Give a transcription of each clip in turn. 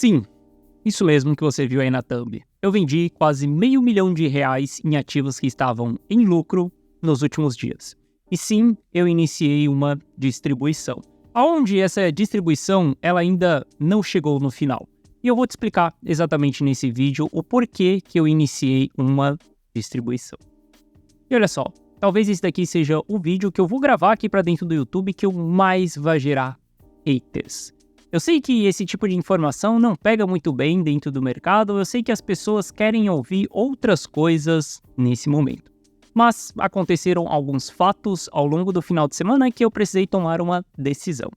Sim, isso mesmo que você viu aí na thumb. Eu vendi quase R$500 mil em ativos que estavam em lucro nos últimos dias. E sim, eu iniciei uma distribuição. Aonde essa distribuição ela ainda não chegou no final. E eu vou te explicar exatamente nesse vídeo o porquê que eu iniciei uma distribuição. E olha só, talvez esse daqui seja o vídeo que eu vou gravar aqui para dentro do YouTube que eu mais vai gerar haters. Eu sei que esse tipo de informação não pega muito bem dentro do mercado, eu sei que as pessoas querem ouvir outras coisas nesse momento. Mas aconteceram alguns fatos ao longo do final de semana que eu precisei tomar uma decisão.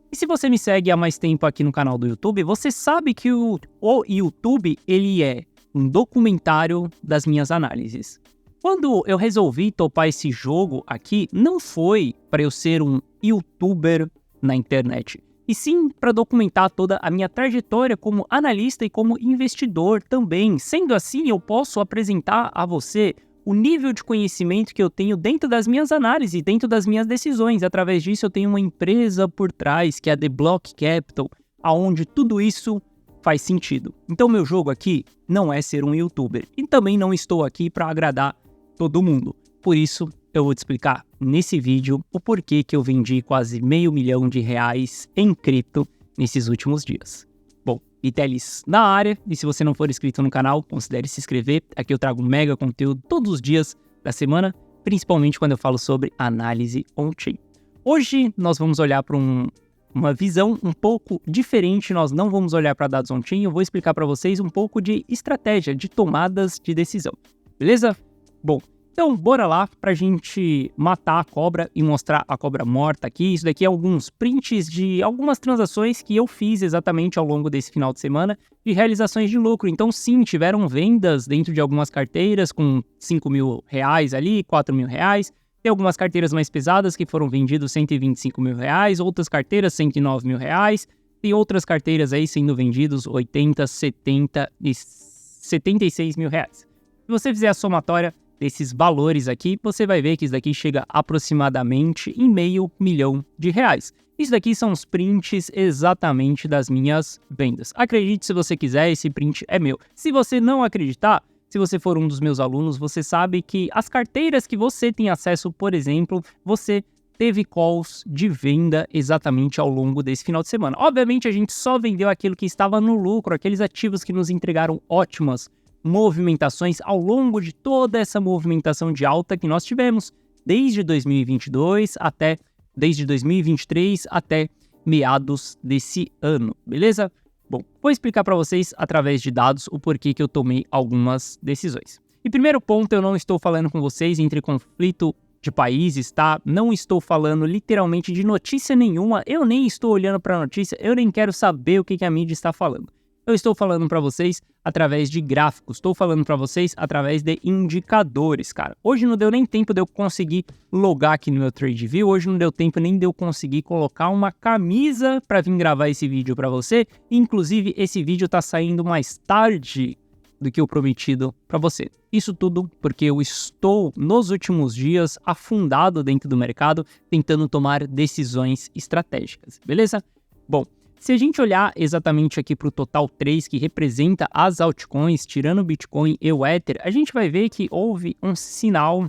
E se você me segue há mais tempo aqui no canal do YouTube, você sabe que o YouTube ele é um documentário das minhas análises. Quando eu resolvi topar esse jogo aqui, não foi para eu ser um YouTuber na internet, e sim para documentar toda a minha trajetória como analista e como investidor também. Sendo assim, eu posso apresentar a você o nível de conhecimento que eu tenho dentro das minhas análises, dentro das minhas decisões. Através disso, eu tenho uma empresa por trás, que é a The Block Capital, onde tudo isso faz sentido. Então, meu jogo aqui não é ser um YouTuber. E também não estou aqui para agradar todo mundo. Por isso, eu vou te explicar nesse vídeo o porquê que eu vendi quase R$500 mil em cripto nesses últimos dias. Bom, Vitelis na área, e se você não for inscrito no canal, considere se inscrever. Aqui eu trago mega conteúdo todos os dias da semana, principalmente quando eu falo sobre análise on-chain. Hoje nós vamos olhar para uma visão um pouco diferente, nós não vamos olhar para dados on-chain, eu vou explicar para vocês um pouco de estratégia, de tomadas de decisão, beleza? Bom, então bora lá pra gente matar a cobra e mostrar a cobra morta aqui. Isso daqui é alguns prints de algumas transações que eu fiz exatamente ao longo desse final de semana de realizações de lucro. Então sim, tiveram vendas dentro de algumas carteiras com R$5 mil ali, R$4 mil. Tem algumas carteiras mais pesadas que foram vendidas R$125 mil, outras carteiras R$109 mil. Tem outras carteiras aí sendo vendidas 80, 70 e 76 mil reais. Se você fizer a somatória desses valores aqui, você vai ver que isso daqui chega aproximadamente em R$500 mil. Isso daqui são os prints exatamente das minhas vendas. Acredite se você quiser, esse print é meu. Se você não acreditar, se você for um dos meus alunos, você sabe que as carteiras que você tem acesso, por exemplo, você teve calls de venda exatamente ao longo desse final de semana. Obviamente, a gente só vendeu aquilo que estava no lucro, aqueles ativos que nos entregaram ótimas movimentações ao longo de toda essa movimentação de alta que nós tivemos desde 2022 desde 2023 até meados desse ano, beleza? Bom, vou explicar para vocês através de dados o porquê que eu tomei algumas decisões. E primeiro ponto, eu não estou falando com vocês entre conflito de países, tá? Não estou falando literalmente de notícia nenhuma, eu nem estou olhando para a notícia, eu nem quero saber o que a mídia está falando. Eu estou falando para vocês através de gráficos, estou falando para vocês através de indicadores, cara. Hoje não deu nem tempo de eu conseguir logar aqui no meu TradingView, hoje não deu tempo nem de eu conseguir colocar uma camisa para vir gravar esse vídeo para você. Inclusive, esse vídeo está saindo mais tarde do que o prometido para você. Isso tudo porque eu estou, nos últimos dias, afundado dentro do mercado, tentando tomar decisões estratégicas, beleza? Bom, se a gente olhar exatamente aqui para o Total 3, que representa as altcoins, tirando o Bitcoin e o Ether, a gente vai ver que houve um sinal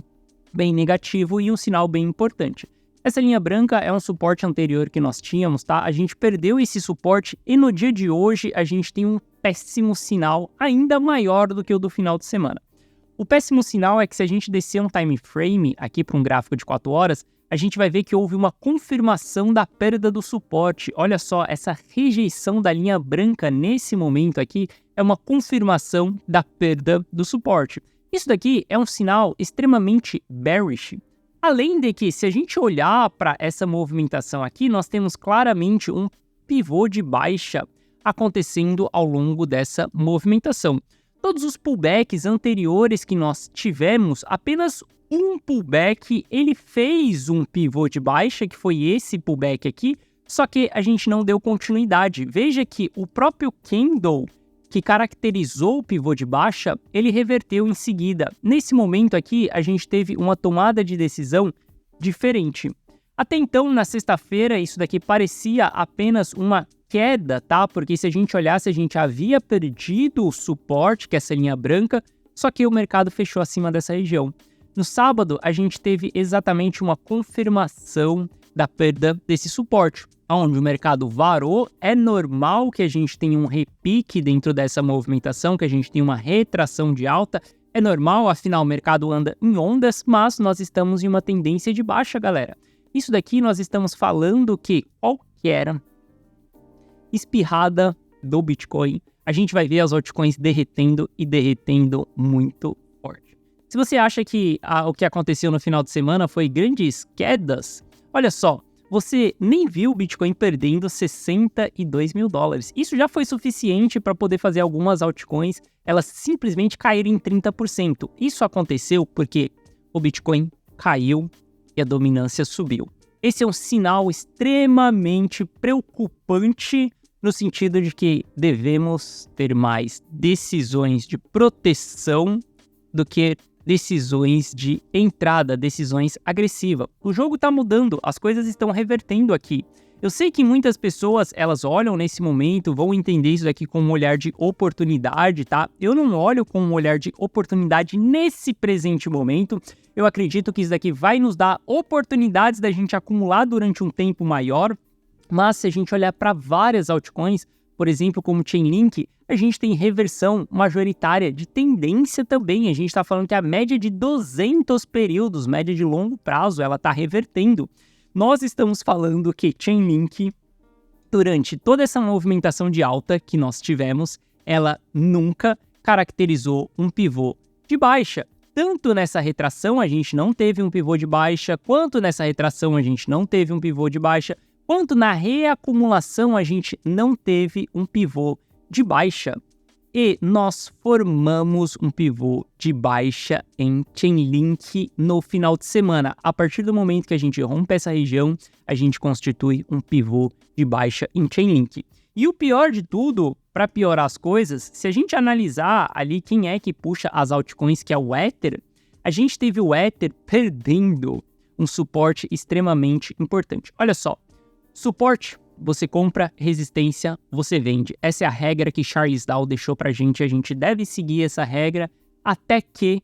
bem negativo e um sinal bem importante. Essa linha branca é um suporte anterior que nós tínhamos, tá? A gente perdeu esse suporte e no dia de hoje a gente tem um péssimo sinal ainda maior do que o do final de semana. O péssimo sinal é que se a gente descer um time frame aqui para um gráfico de 4 horas, a gente vai ver que houve uma confirmação da perda do suporte. Olha só, essa rejeição da linha branca nesse momento aqui é uma confirmação da perda do suporte. Isso daqui é um sinal extremamente bearish. Além de que, se a gente olhar para essa movimentação aqui, nós temos claramente um pivô de baixa acontecendo ao longo dessa movimentação. Todos os pullbacks anteriores que nós tivemos, apenas um pullback, ele fez um pivô de baixa, que foi esse pullback aqui, só que a gente não deu continuidade. Veja que o próprio candle que caracterizou o pivô de baixa, ele reverteu em seguida. Nesse momento aqui, a gente teve uma tomada de decisão diferente. Até então, na sexta-feira, isso daqui parecia apenas uma queda, tá? Porque se a gente olhasse, a gente havia perdido o suporte, que é essa linha branca, só que o mercado fechou acima dessa região. No sábado, a gente teve exatamente uma confirmação da perda desse suporte, onde o mercado varou. É normal que a gente tenha um repique dentro dessa movimentação, que a gente tenha uma retração de alta. É normal, afinal, o mercado anda em ondas, mas nós estamos em uma tendência de baixa, galera. Isso daqui nós estamos falando que qualquer espirrada do Bitcoin, a gente vai ver as altcoins derretendo e derretendo muito forte. Se você acha que o que aconteceu no final de semana foi grandes quedas, olha só, você nem viu o Bitcoin perdendo 62 mil dólares. Isso já foi suficiente para poder fazer algumas altcoins elas simplesmente caírem em 30%. Isso aconteceu porque o Bitcoin caiu e a dominância subiu. Esse é um sinal extremamente preocupante no sentido de que devemos ter mais decisões de proteção do que decisões de entrada, decisões agressivas. O jogo está mudando, as coisas estão revertendo aqui. Eu sei que muitas pessoas, elas olham nesse momento, vão entender isso daqui com um olhar de oportunidade, tá? Eu não olho com um olhar de oportunidade nesse presente momento. Eu acredito que isso daqui vai nos dar oportunidades da gente acumular durante um tempo maior. Mas se a gente olhar para várias altcoins, por exemplo, como Chainlink, a gente tem reversão majoritária de tendência também. A gente está falando que a média de 200 períodos, média de longo prazo, ela está revertendo. Nós estamos falando que Chainlink, durante toda essa movimentação de alta que nós tivemos, ela nunca caracterizou um pivô de baixa. Tanto nessa retração a gente não teve um pivô de baixa, quanto nessa retração a gente não teve um pivô de baixa, quanto na reacumulação a gente não teve um pivô de baixa. E nós formamos um pivô de baixa em Chainlink no final de semana. A partir do momento que a gente rompe essa região, a gente constitui um pivô de baixa em Chainlink. E o pior de tudo, para piorar as coisas, se a gente analisar ali quem é que puxa as altcoins, que é o Ether, a gente teve o Ether perdendo um suporte extremamente importante. Olha só, suporte, você compra, resistência, você vende. Essa é a regra que Charles Dow deixou pra gente. A gente deve seguir essa regra até que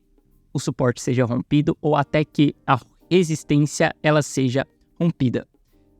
o suporte seja rompido ou até que a resistência ela seja rompida.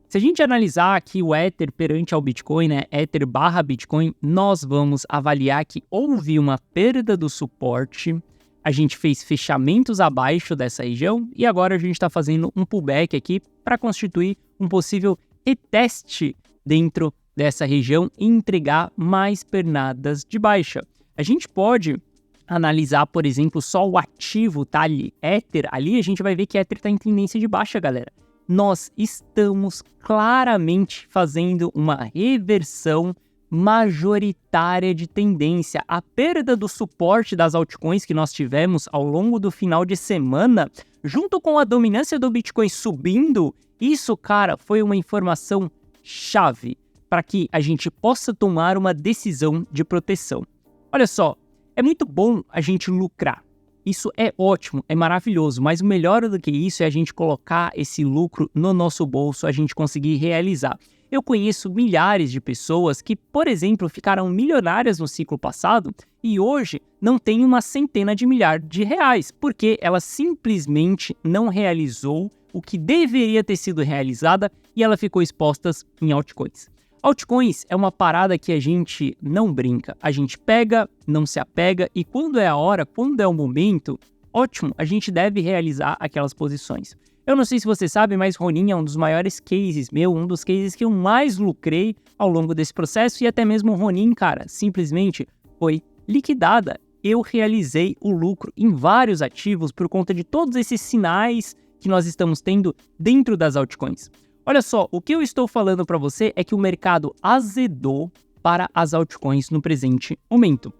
Se a gente analisar aqui o Ether perante ao Bitcoin, né, Ether barra Bitcoin, nós vamos avaliar que houve uma perda do suporte, a gente fez fechamentos abaixo dessa região e agora a gente está fazendo um pullback aqui para constituir um possível reteste dentro dessa região e entregar mais pernadas de baixa. A gente pode analisar, por exemplo, só o ativo, tá ali, Ether, ali a gente vai ver que Ether está em tendência de baixa, galera. Nós estamos claramente fazendo uma reversão majoritária de tendência. A perda do suporte das altcoins que nós tivemos ao longo do final de semana, junto com a dominância do Bitcoin subindo, isso, cara, foi uma informação chave para que a gente possa tomar uma decisão de proteção. Olha só, é muito bom a gente lucrar. Isso é ótimo, é maravilhoso, mas o melhor do que isso é a gente colocar esse lucro no nosso bolso, a gente conseguir realizar. Eu conheço milhares de pessoas que, por exemplo, ficaram milionárias no ciclo passado e hoje não têm uma centena de milhares de reais, porque ela simplesmente não realizou o que deveria ter sido realizada e ela ficou exposta em altcoins. Altcoins é uma parada que a gente não brinca, a gente pega, não se apega e quando é a hora, quando é o momento, ótimo, a gente deve realizar aquelas posições. Eu não sei se você sabe, mas Ronin é um dos maiores cases meu, um dos cases que eu mais lucrei ao longo desse processo e até mesmo Ronin, cara, simplesmente foi liquidada. Eu realizei o lucro em vários ativos por conta de todos esses sinais que nós estamos tendo dentro das altcoins. Olha só, o que eu estou falando para você é que o mercado azedou para as altcoins no presente momento.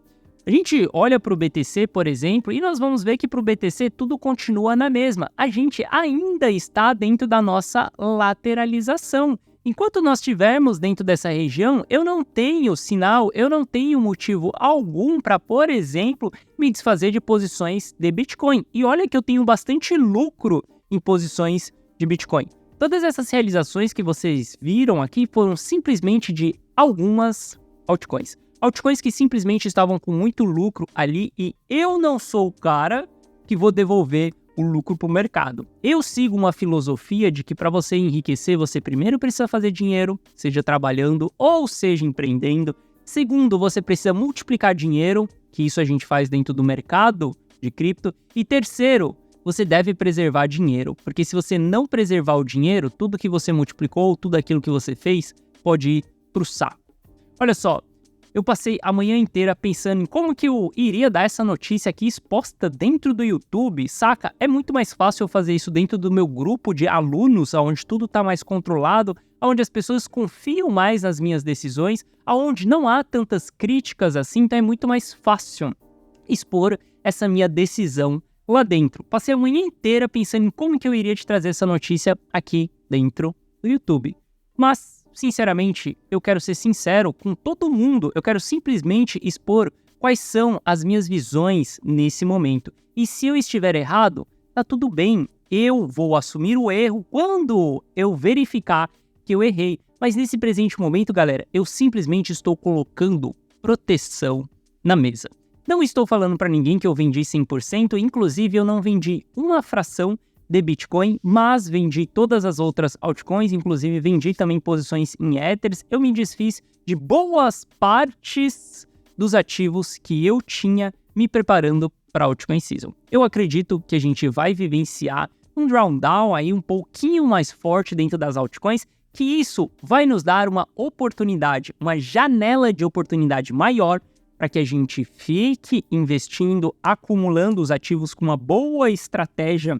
A gente olha para o BTC, por exemplo, e nós vamos ver que para o BTC tudo continua na mesma. A gente ainda está dentro da nossa lateralização. Enquanto nós estivermos dentro dessa região, eu não tenho sinal, eu não tenho motivo algum para, por exemplo, me desfazer de posições de Bitcoin. E olha que eu tenho bastante lucro em posições de Bitcoin. Todas essas realizações que vocês viram aqui foram simplesmente de algumas altcoins. Altcoins que simplesmente estavam com muito lucro ali e eu não sou o cara que vou devolver o lucro para o mercado. Eu sigo uma filosofia de que para você enriquecer, você primeiro precisa fazer dinheiro, seja trabalhando ou seja empreendendo. Segundo, você precisa multiplicar dinheiro, que isso a gente faz dentro do mercado de cripto. E terceiro, você deve preservar dinheiro, porque se você não preservar o dinheiro, tudo que você multiplicou, tudo aquilo que você fez, pode ir para o saco. Olha só, eu passei a manhã inteira pensando em como que eu iria dar essa notícia aqui exposta dentro do YouTube, saca? É muito mais fácil eu fazer isso dentro do meu grupo de alunos, onde tudo está mais controlado, onde as pessoas confiam mais nas minhas decisões, onde não há tantas críticas assim, então é muito mais fácil expor essa minha decisão lá dentro. Passei a manhã inteira pensando em como que eu iria te trazer essa notícia aqui dentro do YouTube. Mas, sinceramente, eu quero ser sincero com todo mundo, eu quero simplesmente expor quais são as minhas visões nesse momento. E se eu estiver errado, tá tudo bem, eu vou assumir o erro quando eu verificar que eu errei. Mas nesse presente momento, galera, eu simplesmente estou colocando proteção na mesa. Não estou falando para ninguém que eu vendi 100%, inclusive eu não vendi uma fração de Bitcoin, mas vendi todas as outras altcoins, inclusive vendi também posições em Ethers. Eu me desfiz de boas partes dos ativos que eu tinha me preparando para a altcoin season. Eu acredito que a gente vai vivenciar um drawdown aí um pouquinho mais forte dentro das altcoins, que isso vai nos dar uma oportunidade, uma janela de oportunidade maior para que a gente fique investindo, acumulando os ativos com uma boa estratégia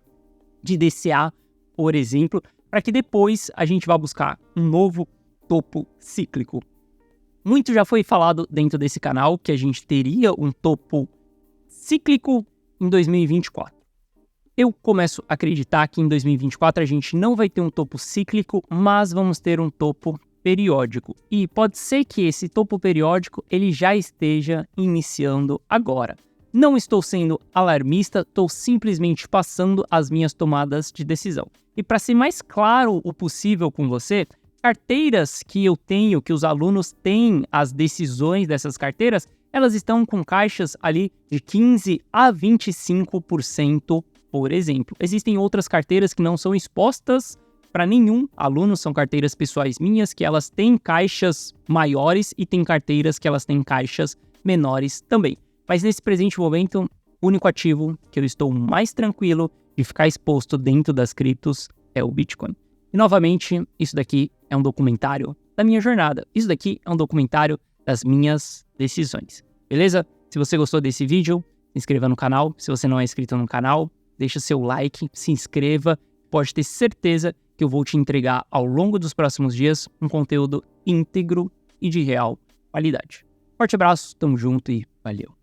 de DCA, por exemplo, para que depois a gente vá buscar um novo topo cíclico. Muito já foi falado dentro desse canal que a gente teria um topo cíclico em 2024. Eu começo a acreditar que em 2024 a gente não vai ter um topo cíclico, mas vamos ter um topo periódico. E pode ser que esse topo periódico ele já esteja iniciando agora. Não estou sendo alarmista, estou simplesmente passando as minhas tomadas de decisão. E para ser mais claro o possível com você, carteiras que eu tenho, que os alunos têm, as decisões dessas carteiras, elas estão com caixas ali de 15% a 25%, por exemplo. Existem outras carteiras que não são expostas para nenhum aluno, são carteiras pessoais minhas, que elas têm caixas maiores e tem carteiras que elas têm caixas menores também. Mas nesse presente momento, o único ativo que eu estou mais tranquilo de ficar exposto dentro das criptos é o Bitcoin. E novamente, isso daqui é um documentário da minha jornada. Isso daqui é um documentário das minhas decisões. Beleza? Se você gostou desse vídeo, se inscreva no canal. Se você não é inscrito no canal, deixa seu like, se inscreva. Pode ter certeza que eu vou te entregar ao longo dos próximos dias um conteúdo íntegro e de real qualidade. Forte abraço, tamo junto e valeu!